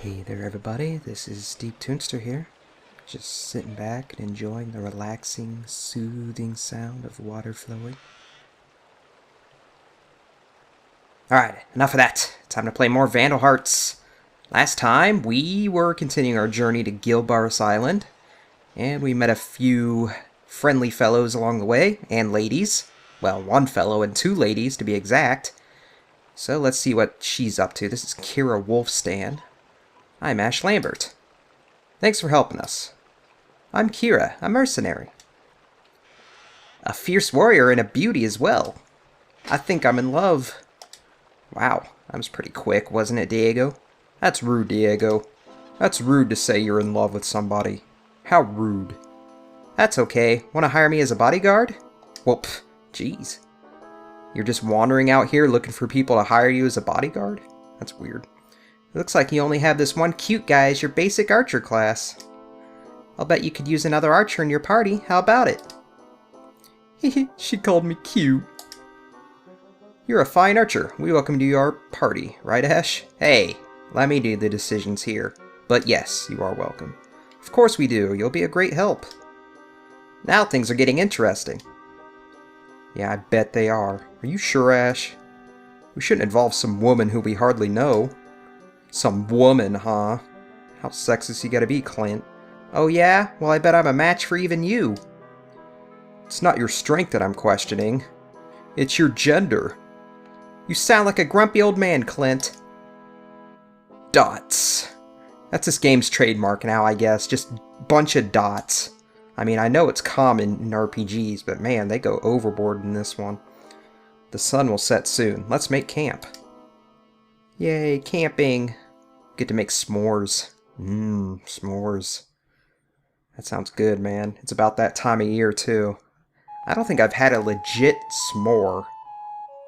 Hey there everybody, this is Deeptunester here, just sitting back and enjoying the relaxing, soothing sound of water flowing. Alright, enough of that. Time to play more Vandal Hearts. Last time, we were continuing our journey to Gilbaris Island, and we met a few friendly fellows along the way, and ladies. Well, one fellow and two ladies, to be exact. So let's see what she's up to. This is Kira Wolfstand. I'm Ash Lambert. Thanks for helping us. I'm Kira, a mercenary. A fierce warrior and a beauty as well. I think I'm in love. Wow, that was pretty quick, wasn't it, Diego? That's rude, Diego. That's rude to say you're in love with somebody. How rude. That's okay. Want to hire me as a bodyguard? Well, jeez. You're just wandering out here looking for people to hire you as a bodyguard? That's weird. It looks like you only have this one cute guy as your basic archer class. I'll bet you could use another archer in your party. How about it? Hehe, she called me cute. You're a fine archer. We welcome you to our party, right, Ash? Hey, let me do the decisions here. But yes, you are welcome. Of course we do. You'll be a great help. Now things are getting interesting. Yeah, I bet they are. Are you sure, Ash? We shouldn't involve some woman who we hardly know. Some woman, huh? How sexist you gotta be, Clint? Oh yeah? Well, I bet I'm a match for even you. It's not your strength that I'm questioning. It's your gender. You sound like a grumpy old man, Clint. Dots. That's this game's trademark now, I guess. Just bunch of dots. I mean, I know it's common in RPGs, but man, they go overboard in this one. The sun will set soon. Let's make camp. Yay, camping. Get to make s'mores. S'mores. That sounds good, man. It's about that time of year, too. I don't think I've had a legit s'more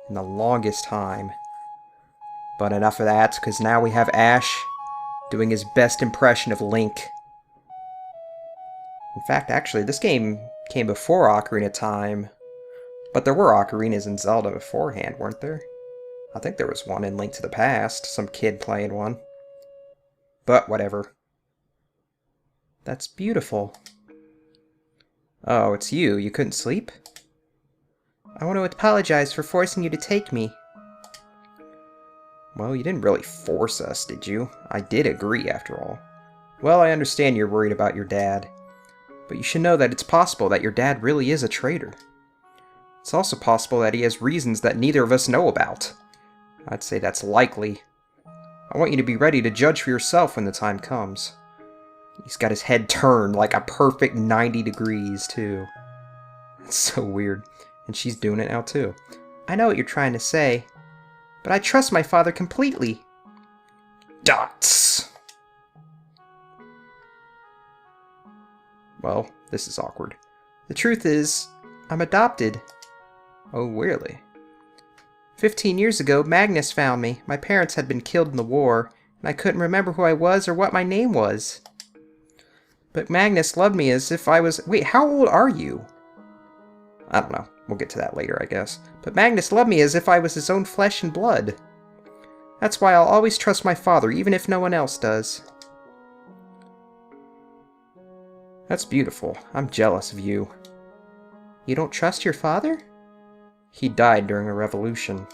in the longest time. But enough of that, because now we have Ash doing his best impression of Link. In fact, actually, this game came before Ocarina of Time, but there were ocarinas in Zelda beforehand, weren't there? I think there was one in Link to the Past, some kid playing one. But whatever. That's beautiful. Oh, it's you. You couldn't sleep? I want to apologize for forcing you to take me. Well, you didn't really force us, did you? I did agree, after all. Well, I understand you're worried about your dad. But you should know that it's possible that your dad really is a traitor. It's also possible that he has reasons that neither of us know about. I'd say that's likely. I want you to be ready to judge for yourself when the time comes. He's got his head turned like a perfect 90 degrees, too. That's so weird. And she's doing it now, too. I know what you're trying to say, but I trust my father completely. Dots! Well, this is awkward. The truth is, I'm adopted. Oh, really? 15 years ago, Magnus found me. My parents had been killed in the war, and I couldn't remember who I was or what my name was. But Magnus loved me as if I was... Wait, how old are you? I don't know. We'll get to that later, I guess. But Magnus loved me as if I was his own flesh and blood. That's why I'll always trust my father, even if no one else does. That's beautiful. I'm jealous of you. You don't trust your father? He died during a revolution.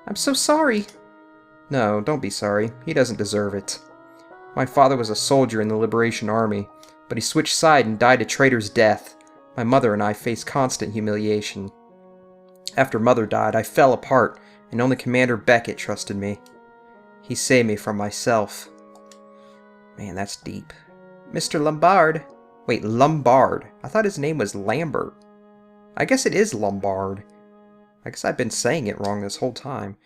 I'm so sorry. No, don't be sorry. He doesn't deserve it. My father was a soldier in the Liberation Army, but he switched side and died a traitor's death. My mother and I faced constant humiliation. After Mother died, I fell apart, and only Commander Beckett trusted me. He saved me from myself. Man, that's deep. Mr. Lombard. Wait, Lombard. I thought his name was Lambert. I guess it is Lombard. I guess I've been saying it wrong this whole time.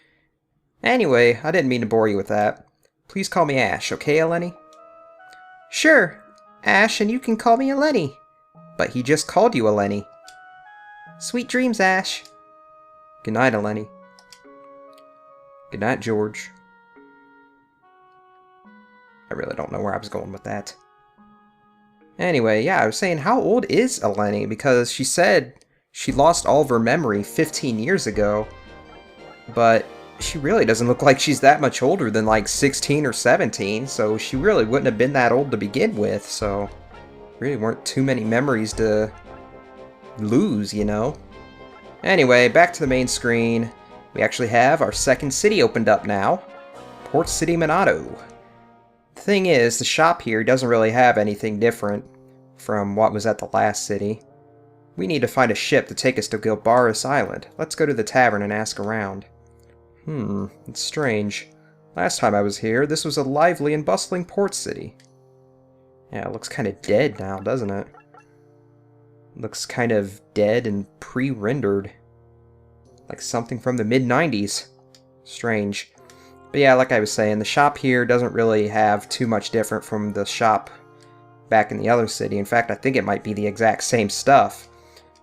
Anyway, I didn't mean to bore you with that. Please call me Ash, okay, Eleni? Sure, Ash, and you can call me Eleni. But he just called you Eleni. Sweet dreams, Ash. Good night, Eleni. Good night, George. I really don't know where I was going with that. Anyway, yeah, I was saying, how old is Eleni? Because she said she lost all of her memory 15 years ago. But She really doesn't look like she's that much older than like 16 or 17, so she really wouldn't have been that old to begin with, so really weren't too many memories to lose, you know? Anyway, back to the main screen. We actually have our second city opened up now. Port City Monado. The thing is, the shop here doesn't really have anything different from what was at the last city. We need to find a ship to take us to Gilbaris Island. Let's go to the tavern and ask around. It's strange. Last time I was here, this was a lively and bustling port city. Yeah, it looks kind of dead now, doesn't it? Looks kind of dead and pre-rendered. Like something from the mid-90s. Strange. But yeah, like I was saying, the shop here doesn't really have too much different from the shop back in the other city. In fact, I think it might be the exact same stuff.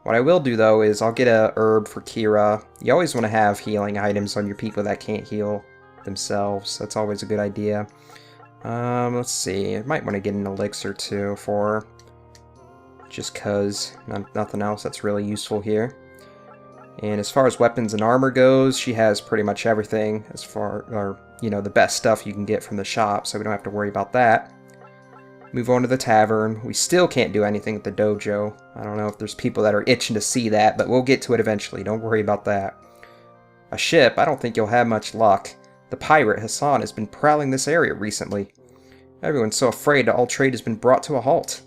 What I will do, though, is I'll get a herb for Kira. You always want to have healing items on your people that can't heal themselves. That's always a good idea. Let's see. I might want to get an elixir, too, for her. Just cause. Nothing else that's really useful here. And as far as weapons and armor goes, she has pretty much everything as far, or, you know, the best stuff you can get from the shop, so we don't have to worry about that. Move on to the tavern. We still can't do anything at the dojo. I don't know if there's people that are itching to see that, but we'll get to it eventually. Don't worry about that. A ship? I don't think you'll have much luck. The pirate, Hassan, has been prowling this area recently. Everyone's so afraid that all trade has been brought to a halt.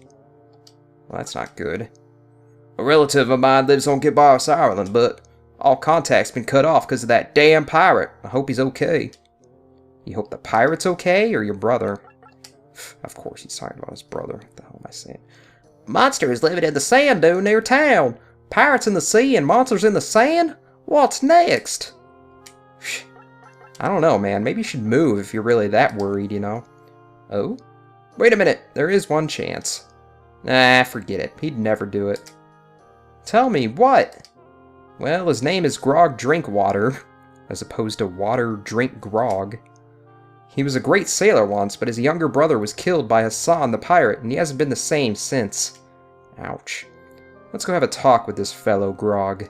Well, that's not good. A relative of mine lives on Gilbaris Island, but all contact's been cut off because of that damn pirate. I hope he's okay. You hope the pirate's okay, or your brother? Of course he's talking about his brother. What the hell am I saying? Monster is living in the sand dune near town. Pirates in the sea and monsters in the sand? What's next? I don't know, man. Maybe you should move if you're really that worried, you know? Oh? Wait a minute. There is one chance. Nah, forget it. He'd never do it. Tell me, what? Well, his name is Grog Drinkwater, as opposed to Water Drink Grog. He was a great sailor once, but his younger brother was killed by Hassan the pirate, and he hasn't been the same since. Ouch. Let's go have a talk with this fellow Grog.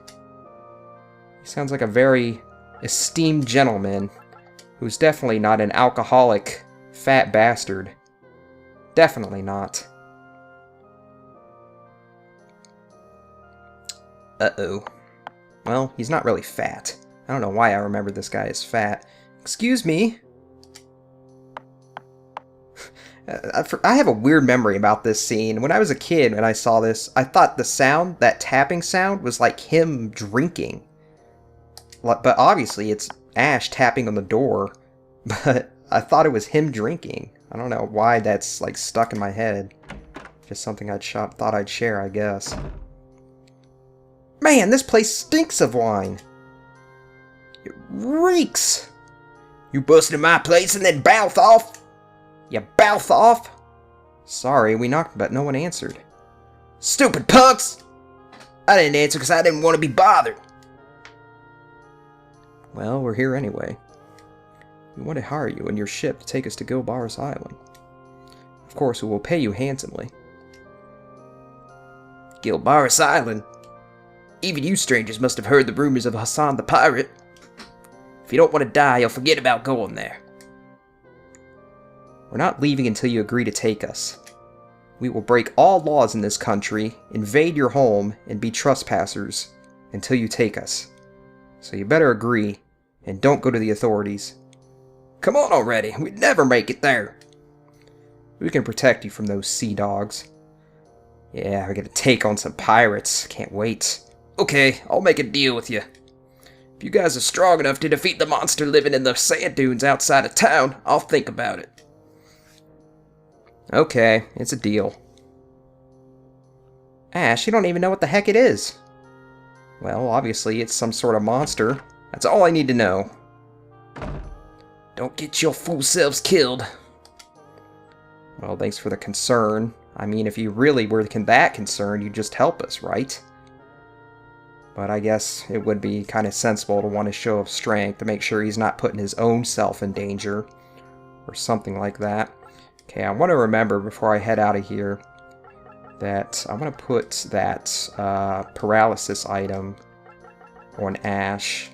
He sounds like a very esteemed gentleman, who's definitely not an alcoholic, fat bastard. Definitely not. Uh-oh. Well, he's not really fat. I don't know why I remember this guy as fat. Excuse me? I have a weird memory about this scene. When I was a kid and I saw this, I thought the sound, that tapping sound, was like him drinking. But obviously it's Ash tapping on the door. But I thought it was him drinking. I don't know why that's like stuck in my head. Just something thought I'd share, I guess. Man, this place stinks of wine. It reeks. You busted in my place and then bounce off? You bounce off? Sorry, we knocked, but no one answered. Stupid punks! I didn't answer because I didn't want to be bothered. Well, we're here anyway. We want to hire you and your ship to take us to Gilbaris Island. Of course, we will pay you handsomely. Gilbaris Island? Even you strangers must have heard the rumors of Hassan the pirate. If you don't want to die, you'll forget about going there. We're not leaving until you agree to take us. We will break all laws in this country, invade your home, and be trespassers until you take us. So you better agree, and don't go to the authorities. Come on already, we'd never make it there. We can protect you from those sea dogs. Yeah, we're gonna take on some pirates. Can't wait. Okay, I'll make a deal with you. If you guys are strong enough to defeat the monster living in the sand dunes outside of town, I'll think about it. Okay, it's a deal. Ash, you don't even know what the heck it is. Well, obviously it's some sort of monster. That's all I need to know. Don't get your fool selves killed. Well, thanks for the concern. I mean, if you really were that concerned, you'd just help us, right? But I guess it would be kind of sensible to want a show of strength to make sure he's not putting his own self in danger. Or something like that. Okay, I want to remember before I head out of here that I want to put that paralysis item on Ash.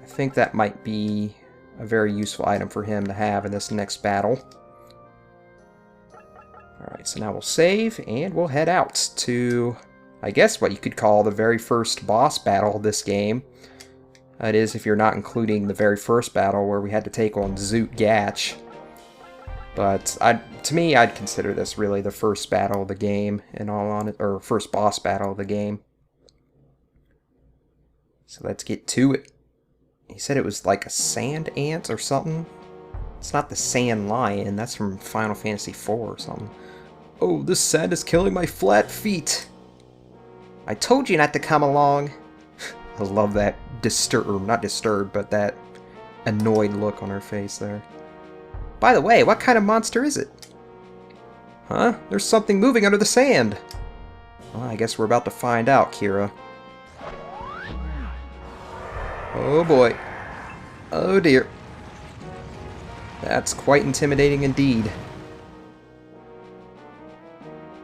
I think that might be a very useful item for him to have in this next battle. Alright, so now we'll save, and we'll head out to, I guess, what you could call the very first boss battle of this game. That is, if you're not including the very first battle where we had to take on Zoot Gatch. But to me, I'd consider this really the first battle of the game, in all honesty, or first boss battle of the game. So let's get to it. He said it was like a sand ant or something. It's not the sand lion, that's from Final Fantasy IV or something. Oh, this sand is killing my flat feet. I told you not to come along. I love that not disturbed, but that annoyed look on her face there. By the way, what kind of monster is it? Huh? There's something moving under the sand. Well, I guess we're about to find out, Kira. Oh boy. Oh dear. That's quite intimidating indeed.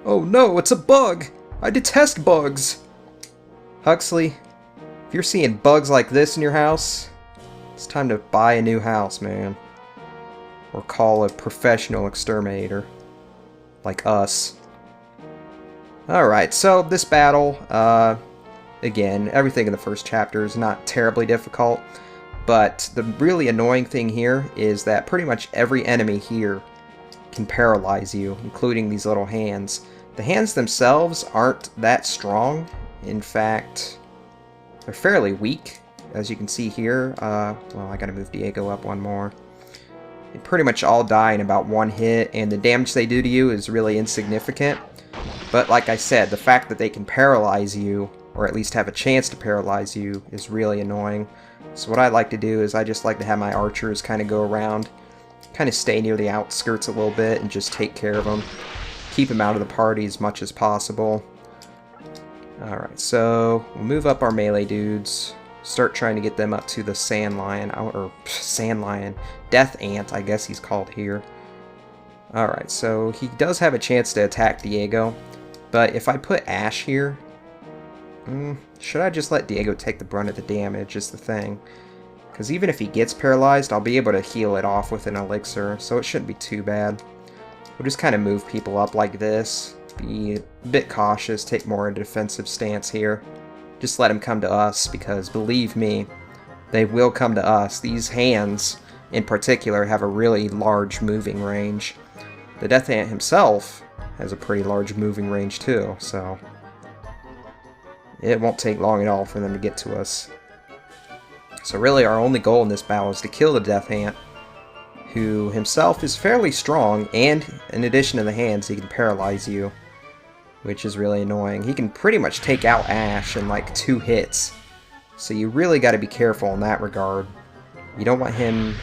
Oh no, it's a bug! I detest bugs! Huxley, if you're seeing bugs like this in your house, it's time to buy a new house, man. Or call a professional exterminator. Like us. Alright, so this battle, again, everything in the first chapter is not terribly difficult, but the really annoying thing here is that pretty much every enemy here can paralyze you, including these little hands. The hands themselves aren't that strong. In fact, they're fairly weak, as you can see here. Well, I gotta move Diego up one more. They pretty much all die in about one hit, and the damage they do to you is really insignificant. But like I said, the fact that they can paralyze you, or at least have a chance to paralyze you, is really annoying. So what I like to do is I just like to have my archers kind of go around, kind of stay near the outskirts a little bit, and just take care of them. Keep them out of the party as much as possible. Alright, so we'll move up our melee dudes. Start trying to get them up to the Sand Lion, or Sand Lion, Death Ant, I guess he's called here. Alright, so he does have a chance to attack Diego, but if I put Ash here, should I just let Diego take the brunt of the damage is the thing. Because even if he gets paralyzed, I'll be able to heal it off with an elixir, so it shouldn't be too bad. We'll just kind of move people up like this, be a bit cautious, take more of a defensive stance here. Just let them come to us, because believe me, they will come to us. These hands, in particular, have a really large moving range. The Death Ant himself has a pretty large moving range too, so it won't take long at all for them to get to us. So really our only goal in this battle is to kill the Death Ant, who himself is fairly strong, and in addition to the hands, he can paralyze you, which is really annoying. He can pretty much take out Ash in like 2 hits, so you really got to be careful in that regard. You don't want him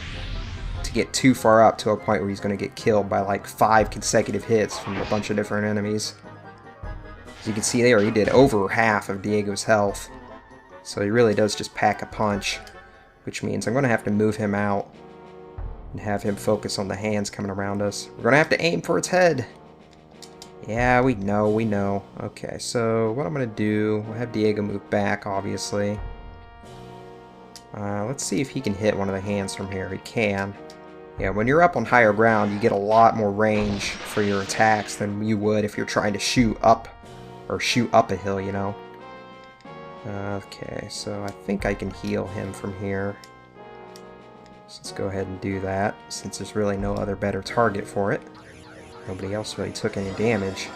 to get too far up to a point where he's going to get killed by like 5 consecutive hits from a bunch of different enemies. As you can see there, he did over half of Diego's health, so he really does just pack a punch, which means I'm going to have to move him out and have him focus on the hands coming around us. We're going to have to aim for its head. Yeah, we know. Okay, so what I'm going to do, we'll have Diego move back, obviously. Let's see if he can hit one of the hands from here. He can. Yeah, when you're up on higher ground, you get a lot more range for your attacks than you would if you're trying to shoot up a hill, you know. Okay, so I think I can heal him from here. So let's go ahead and do that, since there's really no other better target for it. Nobody else really took any damage.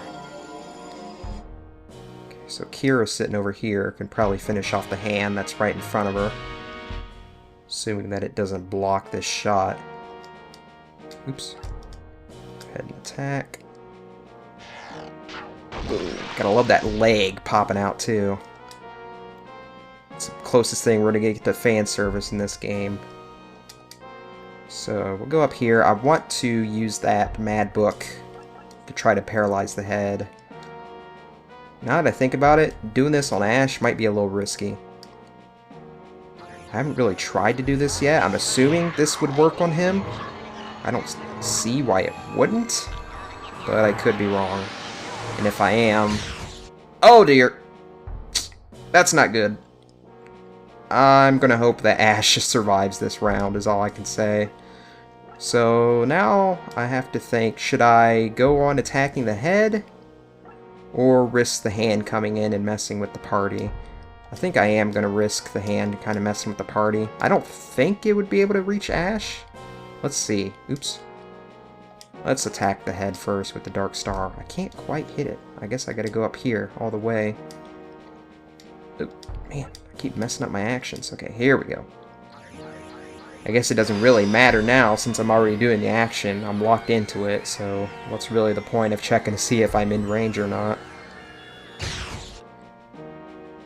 Okay, so Kira's sitting over here, can probably finish off the hand that's right in front of her. Assuming that it doesn't block this shot. Oops. Go ahead and attack. Boom. Gotta love that leg popping out too. It's the closest thing we're gonna get to fan service in this game. So we'll go up here. I want to use that Mad Book to try to paralyze the head. Now that I think about it, doing this on Ash might be a little risky. I haven't really tried to do this yet. I'm assuming this would work on him. I don't see why it wouldn't, but I could be wrong. And if I am... Oh dear! That's not good. I'm gonna hope that Ash survives this round is all I can say. So now I have to think, should I go on attacking the head or risk the hand coming in and messing with the party? I think I am going to risk the hand kind of messing with the party. I don't think it would be able to reach Ash. Let's see. Oops. Let's attack the head first with the Dark Star. I can't quite hit it. I guess I got to go up here all the way. Oh, man, I keep messing up my actions. Okay, here we go. I guess it doesn't really matter now since I'm already doing the action. I'm locked into it, so what's really the point of checking to see if I'm in range or not?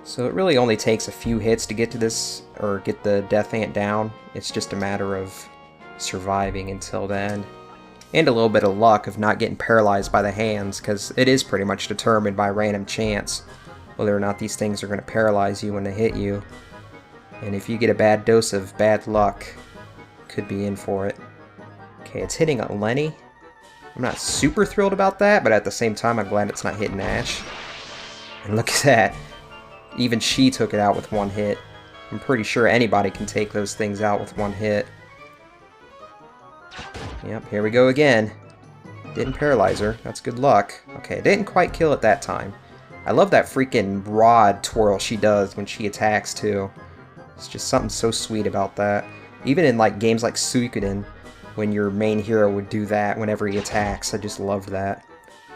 So it really only takes a few hits to get to this, or get the Death Ant down. It's just a matter of surviving until then. And a little bit of luck of not getting paralyzed by the hands, because it is pretty much determined by random chance whether or not these things are going to paralyze you when they hit you. And if you get a bad dose of bad luck, could be in for it. Okay, it's hitting at Lenny. I'm not super thrilled about that, but at the same time, I'm glad it's not hitting Ash. And look at that. Even she took it out with one hit. I'm pretty sure anybody can take those things out with one hit. Yep, here we go again. Didn't paralyze her. That's good luck. Okay, didn't quite kill it that time. I love that freaking rod twirl she does when she attacks, too. It's just something so sweet about that. Even in like games like Suikoden, when your main hero would do that whenever he attacks, I just love that.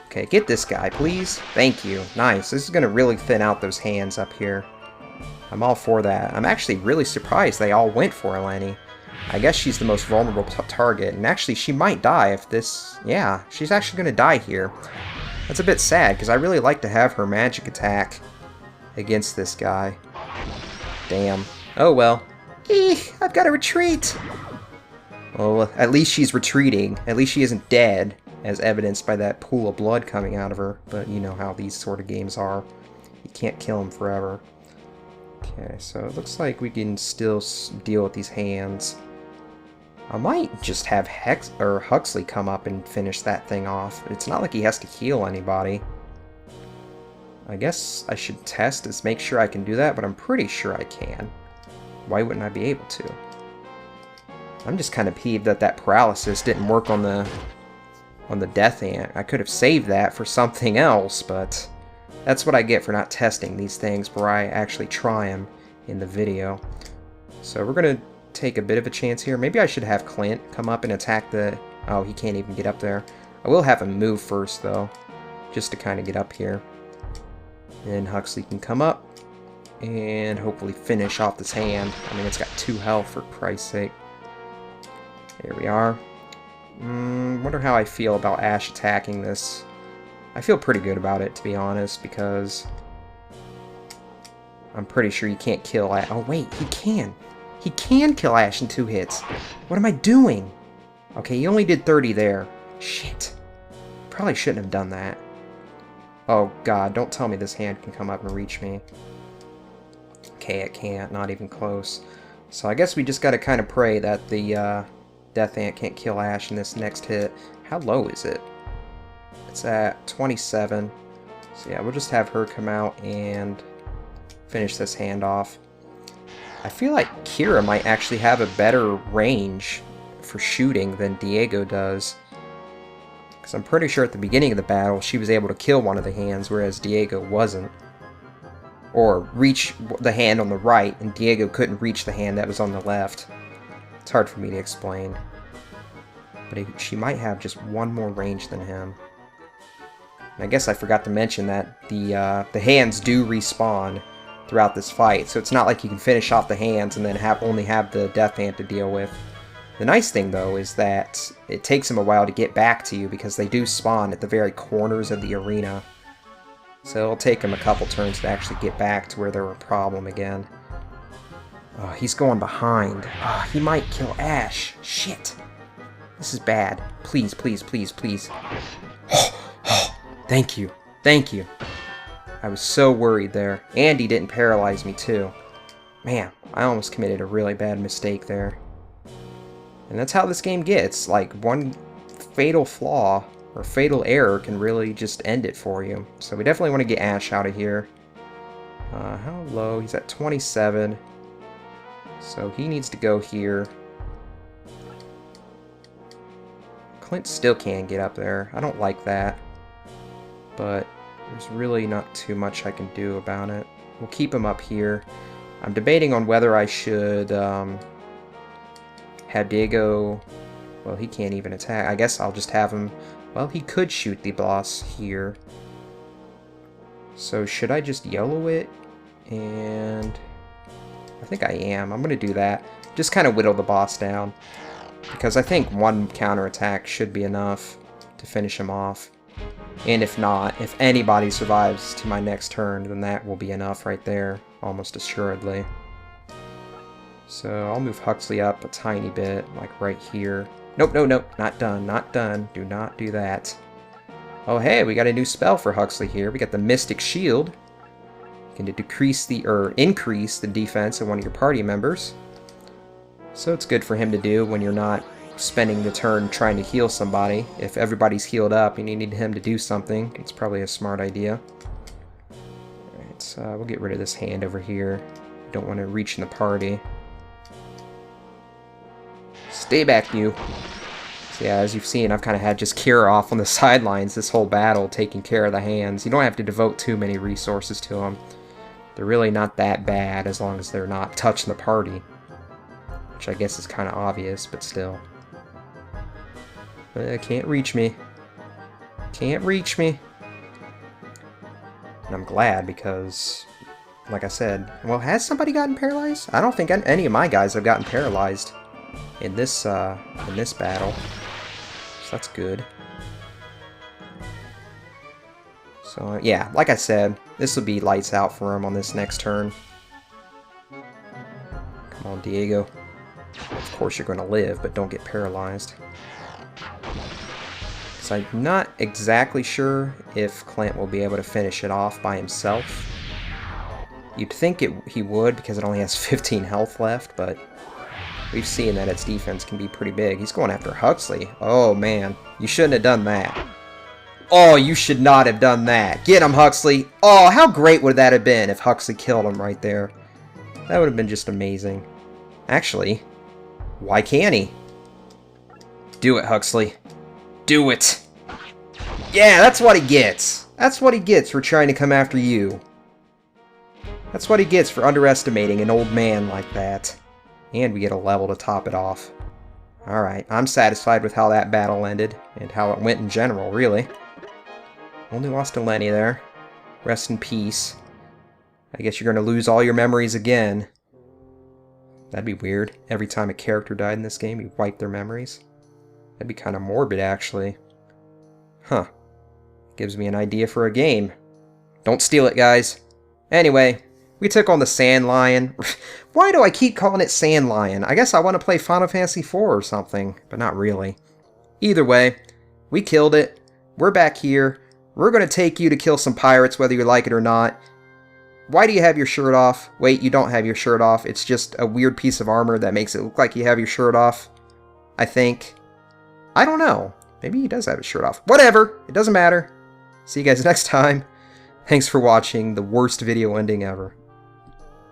Okay, get this guy, please. Thank you. Nice. This is going to really thin out those hands up here. I'm all for that. I'm actually really surprised they all went for Eleni. I guess she's the most vulnerable target, and actually she might die if this... Yeah, she's actually going to die here. That's a bit sad, because I really like to have her magic attack against this guy. Damn. Oh well. Eek, I've got to retreat! Well, at least she's retreating. At least she isn't dead, as evidenced by that pool of blood coming out of her. But you know how these sort of games are. You can't kill them forever. Okay, so it looks like we can still deal with these hands. I might just have Huxley come up and finish that thing off. It's not like he has to heal anybody. I guess I should test to make sure I can do that, but I'm pretty sure I can. Why wouldn't I be able to? I'm just kind of peeved that that paralysis didn't work on the Death Ant. I could have saved that for something else, but that's what I get for not testing these things where I actually try them in the video. So we're going to take a bit of a chance here. Maybe I should have Clint come up and attack the... Oh, he can't even get up there. I will have him move first, though, just to kind of get up here. And Huxley can come up and hopefully finish off this hand. I mean, it's got 2 health, for Christ's sake. Here we are. Wonder how I feel about Ash attacking this. I feel pretty good about it, to be honest, because I'm pretty sure you can't kill Ash. Oh, wait, he can. He can kill Ash in 2 hits. What am I doing? Okay, he only did 30 there. Shit. Probably shouldn't have done that. Oh, God, don't tell me this hand can come up and reach me. Okay, it can't. Not even close. So I guess we just gotta kind of pray that the Death Ant can't kill Ash in this next hit. How low is it? It's at 27. So yeah, we'll just have her come out and finish this hand off. I feel like Kira might actually have a better range for shooting than Diego does. Because I'm pretty sure at the beginning of the battle she was able to kill one of the hands, whereas Diego wasn't. Or reach the hand on the right, and Diego couldn't reach the hand that was on the left. It's hard for me to explain. But she might have just one more range than him. And I guess I forgot to mention that the hands do respawn throughout this fight, so it's not like you can finish off the hands and then only have the Death Ant to deal with. The nice thing, though, is that it takes them a while to get back to you because they do spawn at the very corners of the arena. So it'll take them a couple turns to actually get back to where they're a problem again. Oh, he's going behind. Oh, he might kill Ash. Shit. This is bad. Please, please, please, please. Thank you. Thank you. I was so worried there. And he didn't paralyze me, too. Man, I almost committed a really bad mistake there. And that's how this game gets. Like, one fatal flaw or fatal error can really just end it for you. So we definitely want to get Ash out of here. How low? He's at 27. So he needs to go here. Clint still can't get up there. I don't like that. But there's really not too much I can do about it. We'll keep him up here. I'm debating on whether I should have Diego... Well, he can't even attack. I guess I'll just have him... Well, he could shoot the boss here. So should I just yellow it? And... I think I am. I'm going to do that. Just kind of whittle the boss down. Because I think one counterattack should be enough to finish him off. And if not, if anybody survives to my next turn, then that will be enough right there, almost assuredly. So I'll move Huxley up a tiny bit, like right here. Nope, no, nope, not done, not done. Do not do that. Oh hey, we got a new spell for Huxley here. We got the Mystic Shield. You can increase the defense of one of your party members. So it's good for him to do when you're not spending the turn trying to heal somebody. If everybody's healed up and you need him to do something, it's probably a smart idea. Alright, so we'll get rid of this hand over here. Don't want to reach in the party. Stay back, you. So yeah, as you've seen, I've kind of had just Kira off on the sidelines this whole battle, taking care of the hands. You don't have to devote too many resources to them. They're really not that bad as long as they're not touching the party. Which I guess is kind of obvious, but still. Can't reach me. Can't reach me. And I'm glad because, like I said, well, has somebody gotten paralyzed? I don't think any of my guys have gotten paralyzed in this battle. So that's good. So yeah, like I said, this will be lights out for him on this next turn. Come on, Diego. Of course you're going to live, but don't get paralyzed. So I'm not exactly sure if Clint will be able to finish it off by himself. You'd think he would because it only has 15 health left, but we've seen that its defense can be pretty big. He's going after Huxley. Oh man, you shouldn't have done that. Oh, you should not have done that. Get him, Huxley. Oh, how great would that have been if Huxley killed him right there? That would have been just amazing. Actually, why can't he? Do it, Huxley. Do it. Yeah, that's what he gets. That's what he gets for trying to come after you. That's what he gets for underestimating an old man like that. And we get a level to top it off. Alright, I'm satisfied with how that battle ended, and how it went in general, really. Only lost to Lenny there. Rest in peace. I guess you're going to lose all your memories again. That'd be weird. Every time a character died in this game, you wipe their memories. That'd be kind of morbid, actually. Huh. Gives me an idea for a game. Don't steal it, guys. Anyway, we took on the Sand Lion. Why do I keep calling it Sand Lion? I guess I want to play Final Fantasy IV or something, but not really. Either way, we killed it. We're back here. We're going to take you to kill some pirates, whether you like it or not. Why do you have your shirt off? Wait, you don't have your shirt off. It's just a weird piece of armor that makes it look like you have your shirt off. I think. I don't know. Maybe he does have his shirt off. Whatever. It doesn't matter. See you guys next time. Thanks for watching the worst video ending ever.